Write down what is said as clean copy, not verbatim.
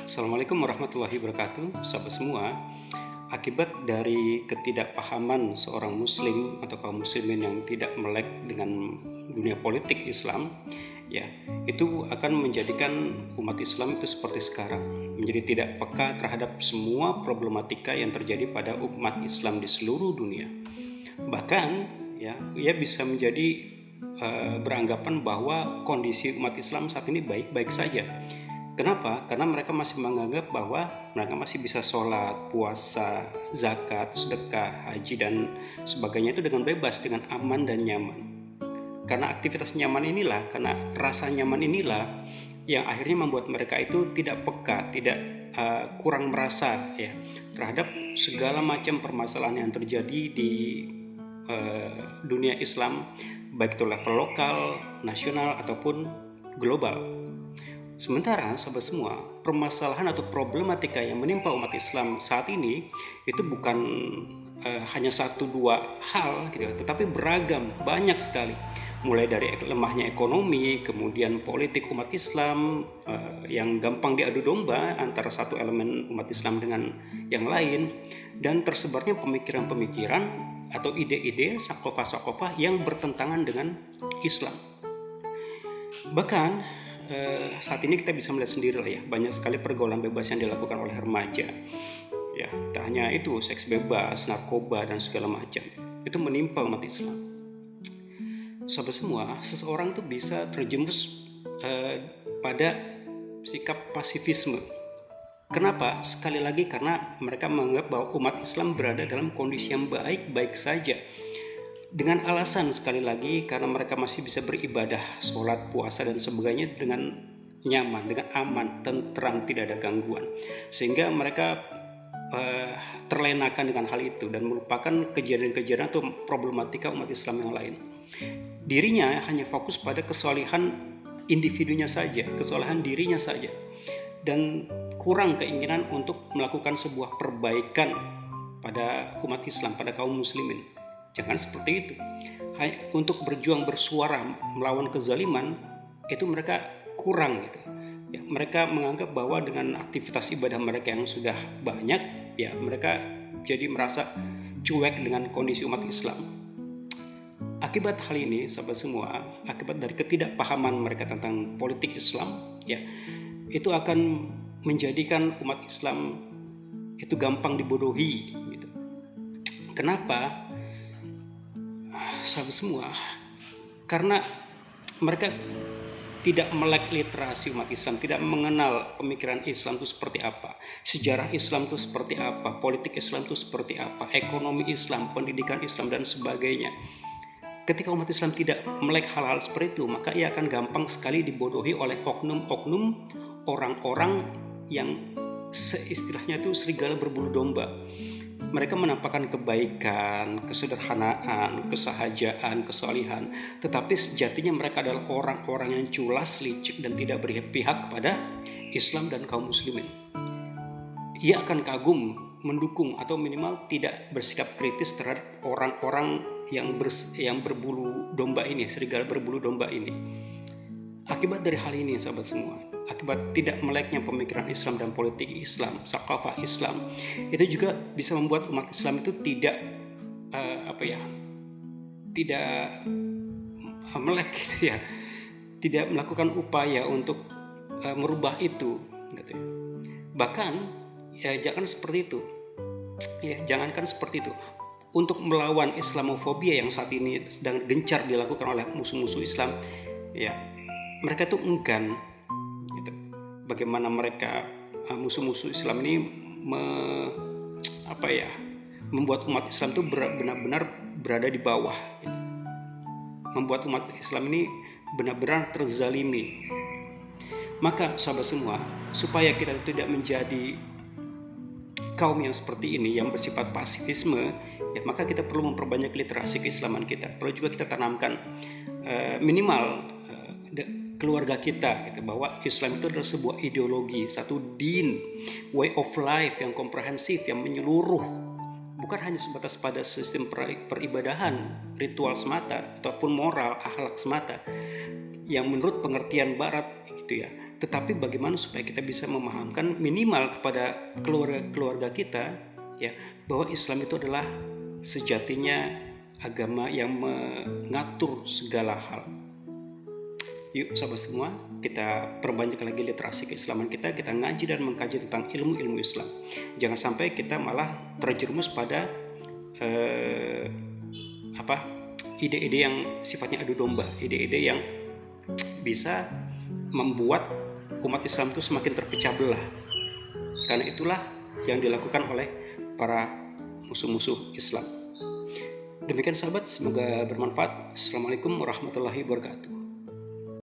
Assalamualaikum warahmatullahi wabarakatuh, sahabat semua. Akibat dari ketidakpahaman seorang muslim atau kaum muslimin yang tidak melek dengan dunia politik Islam, ya, itu akan menjadikan umat Islam itu seperti sekarang, menjadi tidak peka terhadap semua problematika yang terjadi pada umat Islam di seluruh dunia. Bahkan, ya, ia bisa menjadi beranggapan bahwa kondisi umat Islam saat ini baik-baik saja. Kenapa? Karena mereka masih menganggap bahwa mereka masih bisa sholat, puasa, zakat, sedekah, haji, dan sebagainya itu dengan bebas, dengan aman dan nyaman. Karena aktivitas nyaman inilah, karena rasa nyaman inilah yang akhirnya membuat mereka itu tidak peka, tidak kurang merasa ya terhadap segala macam permasalahan yang terjadi di dunia Islam, baik itu level lokal, nasional, ataupun global. Sementara sahabat semua, permasalahan atau problematika yang menimpa umat Islam saat ini itu bukan hanya satu dua hal gitu, tetapi beragam, banyak sekali. Mulai dari lemahnya ekonomi, kemudian politik umat Islam yang gampang diadu domba antara satu elemen umat Islam dengan yang lain, dan tersebarnya pemikiran-pemikiran atau ide-ide sakofah-sakofah yang bertentangan dengan Islam. Bahkan saat ini kita bisa melihat sendiri lah ya, banyak sekali pergaulan bebas yang dilakukan oleh remaja. Ya, tak hanya itu, seks bebas, narkoba, dan segala macam. Itu menimpa umat Islam. Sahabat semua, seseorang itu bisa terjerumus pada sikap pasifisme. Kenapa? Sekali lagi karena mereka menganggap bahwa umat Islam berada dalam kondisi yang baik-baik saja. Dengan alasan sekali lagi karena mereka masih bisa beribadah, sholat, puasa, dan sebagainya dengan nyaman, dengan aman, tentram, tidak ada gangguan. Sehingga mereka terlenakan dengan hal itu dan melupakan kejadian-kejadian atau problematika umat Islam yang lain. Dirinya hanya fokus pada kesalehan individunya saja, kesalehan dirinya saja, dan kurang keinginan untuk melakukan sebuah perbaikan pada umat Islam, pada kaum muslimin. Jangan seperti itu. Untuk berjuang bersuara melawan kezaliman itu mereka kurang gitu. Ya, mereka menganggap bahwa dengan aktivitas ibadah mereka yang sudah banyak, ya mereka jadi merasa cuek dengan kondisi umat Islam. Akibat hal ini, sahabat semua, akibat dari ketidakpahaman mereka tentang politik Islam, ya, itu akan menjadikan umat Islam itu gampang dibodohi gitu. Kenapa? Sahabat semua, karena mereka tidak melek literasi umat Islam, tidak mengenal pemikiran Islam itu seperti apa, sejarah Islam itu seperti apa, politik Islam itu seperti apa, ekonomi Islam, pendidikan Islam, dan sebagainya. Ketika umat Islam tidak melek hal-hal seperti itu, maka ia akan gampang sekali dibodohi oleh oknum-oknum orang-orang yang seistilahnya itu serigala berbulu domba. Mereka menampakkan kebaikan, kesederhanaan, kesahajaan, kesalihan, tetapi sejatinya mereka adalah orang-orang yang culas, licik, dan tidak berpihak kepada Islam dan kaum muslimin. Ia akan kagum, mendukung, atau minimal tidak bersikap kritis terhadap orang-orang yang berbulu domba ini, serigala berbulu domba ini. Akibat dari hal ini, sahabat semua, akibat tidak meleknya pemikiran Islam dan politik Islam, sakafah Islam, itu juga bisa membuat umat Islam itu tidak melek gitu ya, tidak melakukan upaya untuk merubah itu gitu ya. Bahkan ya jangankan seperti itu, untuk melawan Islamofobia yang saat ini sedang gencar dilakukan oleh musuh-musuh Islam, ya mereka tuh enggan gitu. Bagaimana mereka musuh-musuh Islam ini membuat umat Islam itu benar-benar berada di bawah gitu. Membuat umat Islam ini benar-benar terzalimi. Maka sahabat semua, supaya kita tidak menjadi kaum yang seperti ini, yang bersifat pasifisme, ya, maka kita perlu memperbanyak literasi keislaman kita. Perlu juga kita tanamkan minimal keluarga kita gitu, bahwa Islam itu adalah sebuah ideologi, satu din, way of life yang komprehensif, yang menyeluruh, bukan hanya sebatas pada sistem peribadahan, ritual semata, ataupun moral, akhlak semata, yang menurut pengertian Barat gitu ya, Tetapi bagaimana supaya kita bisa memahamkan minimal kepada keluarga kita ya, bahwa Islam itu adalah sejatinya agama yang mengatur segala hal. Yuk sahabat semua, kita perbanyak lagi literasi keislaman kita ngaji dan mengkaji tentang ilmu-ilmu Islam. Jangan sampai kita malah terjerumus pada ide-ide yang sifatnya adu domba, ide-ide yang bisa membuat umat Islam itu semakin terpecah belah. Karena itulah yang dilakukan oleh para musuh-musuh Islam. Demikian sahabat, semoga bermanfaat. Assalamualaikum warahmatullahi wabarakatuh.